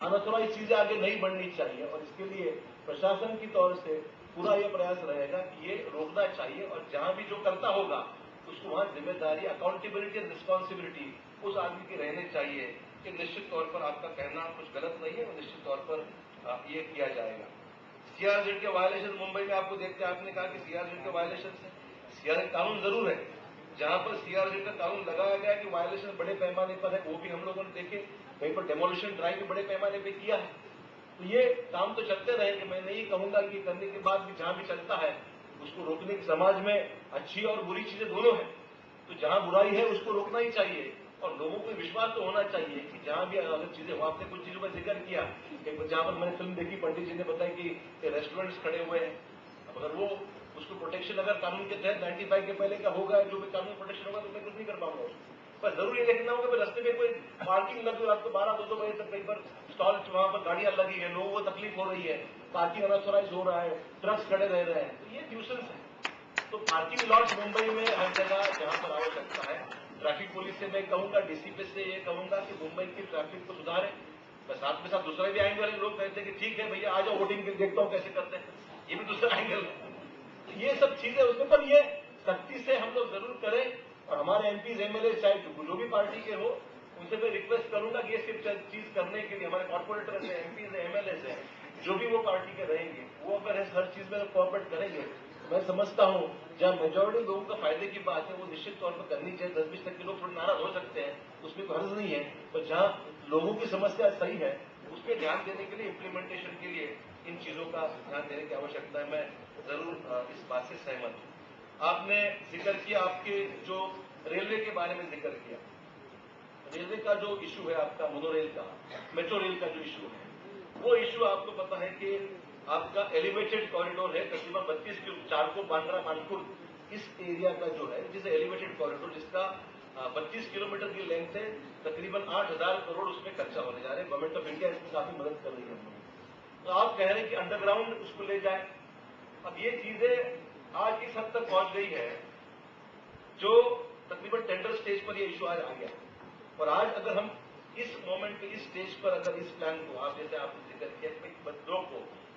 Unauthorized चीजें आगे नहीं बढ़नी चाहिए और इसके लिए प्रशासन की तौर से पूरा ये प्रयास रहेगा कि ये रोकना चाहिए और जहां भी जो करता होगा उसको वहां जिम्मेदारी, अकाउंटेबिलिटी एंड रिस्पॉन्सिबिलिटी उस आदमी की रहने चाहिए कि निश्चित तौर पर आपका कहना कुछ गलत नहीं है और निश्चित तौर पर ये किया जाएगा। सीआरजेड के वायलेशन मुंबई में आपको देखते आपने कहा कि सीआरजेड के वायलेशन से सीआरजेड कानून जरूर है, जहां पर सीआरजेड का कानून लगाया गया कि वायलेशन बड़े पैमाने पर है वो भी हम लोगों ने देखे, कहीं पर डेमोलिशन ड्राइव भी बड़े पैमाने पर किया है। तो ये काम तो चलते रहेंगे, मैं नहीं कहूंगा कि करने के बाद भी जहां भी चलता है उसको रोकने की समाज में अच्छी और बुरी चीजें दोनों हैं, तो जहां बुराई है उसको रोकना ही चाहिए और लोगों को विश्वास तो होना चाहिए कि जहां भी अलग चीजें हो। आपने कुछ चीजों का जिक्र किया, जहां पर मैंने फिल्म देखी पंडित जी ने बताया कि रेस्टोरेंट्स खड़े हुए हैं, अब अगर वो उसको प्रोटेक्शन अगर कानून के तहत 95 के पहले का होगा, जो भी कानून प्रोटेक्शन होगा तो मैं कुछ नहीं कर पाऊंगा उसको। पर जरूर ये देखना होगा कि रास्ते में कोई पार्किंग लगी रात को 12-2 बजे तक कहीं पर स्टॉल वहां पर गाड़ियां लगी है, लोगों को तकलीफ हो रही है, पार्किंग अनऑथोराइज हो रहा है, ट्रक्स खड़े रह रहे हैं, तो ये न्यूसेंस है। तो पार्किंग लॉट्स मुंबई में हर जगह जहां पर आवश्यकता है, ट्रैफिक पुलिस से मैं कहूंगा, डीसीपी से ये कहूंगा कि मुंबई की ट्रैफिक को सुधारे। साथ में साथ दूसरा भी एंगल है, लोग कहते हैं कि ठीक है भैया आ जाओ वोटिंग के देखता हूं कैसे करते हैं, ये भी दूसरा एंगल है। ये सब चीजें उसमें पर ये सख्ती से हम लोग जरूर करें और हमारे एमपी एमएलए चाहे जो भी पार्टी के हो उनसे मैं रिक्वेस्ट करूंगा कि ये सिर्फ चीज करने के लिए हमारे कॉर्पोरेटर है, एमपी है, एमएलए है, जो भी वो पार्टी के रहेंगे वो अगर हर चीज में कोऑपरेट करेंगे, मैं समझता हूं जहां मेजोरिटी लोगों का फायदे की बात है वो निश्चित तौर पर करनी चाहिए। 10-20 तक के लोग थोड़े नाराज हो सकते हैं, उसमें कोई हर्ज नहीं है, पर जहां लोगों की समस्या सही है उस पर ध्यान देने के लिए, इम्प्लीमेंटेशन के लिए इन चीजों का ध्यान देने की आवश्यकता है। मैं जरूर इस बात से सहमत हूं। आपने जिक्र किया, आपके जो रेलवे के बारे में जिक्र किया, रेलवे का जो इशू है आपका मोनोरेल का, मेट्रो रेल का जो इशू है, वो इशू आपको पता है कि आपका एलिवेटेड कॉरिडोर है, तकरीबन 32 चारकोल, बांद्रा, मानपुर इस एरिया का जो है, जिस एलिवेटेड कॉरिडोर जिसका 32 किलोमीटर की लेंथ है, तकरीबन 8,000 करोड़ उसमें खर्चा होने जा रहे हैं। गवर्नमेंट ऑफ इंडिया इसमें काफी मदद कर रही है। तो आप कह रहे हैं कि अंडरग्राउंड उसको ले जाए। अब ये चीजें आज इस हद तक पहुंच गई है जो तकरीबन टेंडर स्टेज पर ये इशू आज आ गया, और आज अगर हम इस मोमेंट पे इस स्टेज पर अगर इस प्लान को आप जैसे आपने जिक्र किया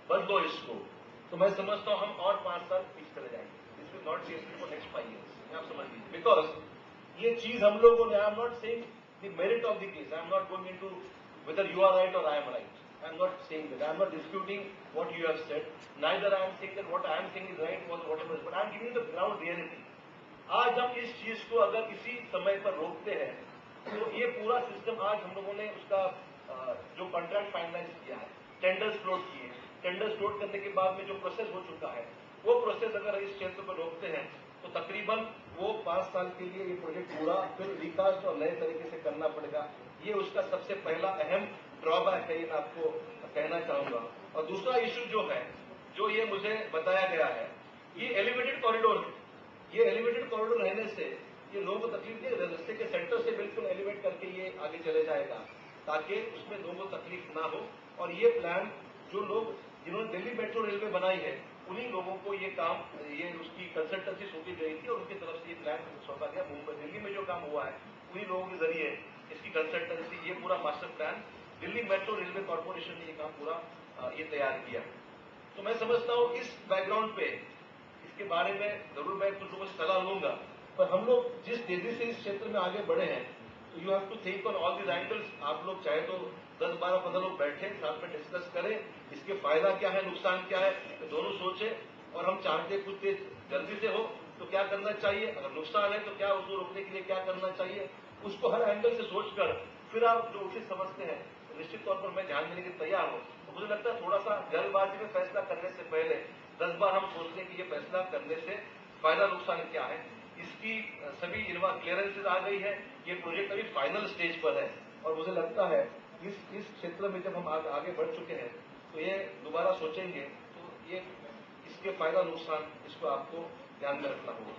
बदलो इसको, तो मैं समझता हूं हम और 5 साल पीछे चले जाएंगे। This will not be for next 5 years, आप समझ लीजिए। बिकॉज ये चीज हम लोगों ने, I am not saying the merit of the case, I am not going into whether you are right और I am right, I am not saying that. I am not disputing what you have said. Neither I am saying that what I am saying is right or whatever. But I am giving the ground reality. आज हम इस चीज को अगर इसी समय पर रोकते हैं तो ये पूरा सिस्टम, आज हम लोगों ने उसका जो कॉन्ट्रैक्ट फाइनलाइज किया है, टेंडर्स फ्लोट किए, टेंडर्स फ्लोट करने के बाद में जो प्रोसेस हो चुका है, वो प्रोसेस अगर इस क्षेत्र पर रोकते हैं तो तकरीबन वो 5 साल के लिए ये प्रोजेक्ट पूरा फिर रिकास्ट और नए तरीके से करना पड़ेगा। ये उसका सबसे पहला अहम ड्रॉबैक है, ये मैं आपको कहना चाहूंगा। और दूसरा इश्यू जो है, जो ये मुझे बताया गया है, ये एलिवेटेड कॉरिडोर है। ये एलिवेटेड कॉरिडोर रहने से ये लोगों को तकलीफ नहीं, रास्ते के सेंटर से बिल्कुल एलिवेट करके ये आगे चले जाएगा ताकि उसमें लोगों को तकलीफ ना हो। और ये प्लान जो लोग जिन्होंने दिल्ली मेट्रो रेलवे बनाई है उन्हीं लोगों को ये काम, ये उसकी कंसल्टेंसी सौंपी गई थी और उनकी तरफ से ये प्लान सौंपा गया। मुंबई दिल्ली में जो काम हुआ है उन्हीं लोगों के जरिए इसकी कंसल्टेंसी, ये पूरा master plan Delhi metro railway corporation ने ये काम पूरा ये तैयार किया। तो मैं समझता हूं इस बैकग्राउंड पे इसके बारे में जरूर मैं कुछ लोगों से सलाह लूंगा, पर हम लोग जिस तेजी से इस क्षेत्र में आगे बढ़े हैं तो you have to think on all these angles. आप लोग चाहे तो 10, 12, 15 लोग बैठे साथ में डिस्कस करें, इसके फायदा क्या है, नुकसान क्या है, तो दोनों सोचें। और हम चाहते कुछ तेज जल्दी से हो तो क्या करना चाहिए, अगर नुकसान है तो क्या उसको रोकने के लिए क्या करना चाहिए, उसको हर एंगल से सोचकर फिर आप जो उचित समझते हैं तो निश्चित तौर पर मैं ध्यान देने के तैयार हूं। तो मुझे लगता है थोड़ा सा जल्दबाजी में फैसला करने से पहले 10 बार हम सोच लें कि ये फैसला करने से फायदा नुकसान क्या है। इसकी सभी क्लियरेंसेज आ गई है, ये प्रोजेक्ट अभी फाइनल स्टेज पर है और मुझे लगता है इस क्षेत्र में जब हम आगे बढ़ चुके हैं तो ये दोबारा सोचेंगे तो ये इसके फायदा नुकसान इसको आपको ध्यान में रखना होगा।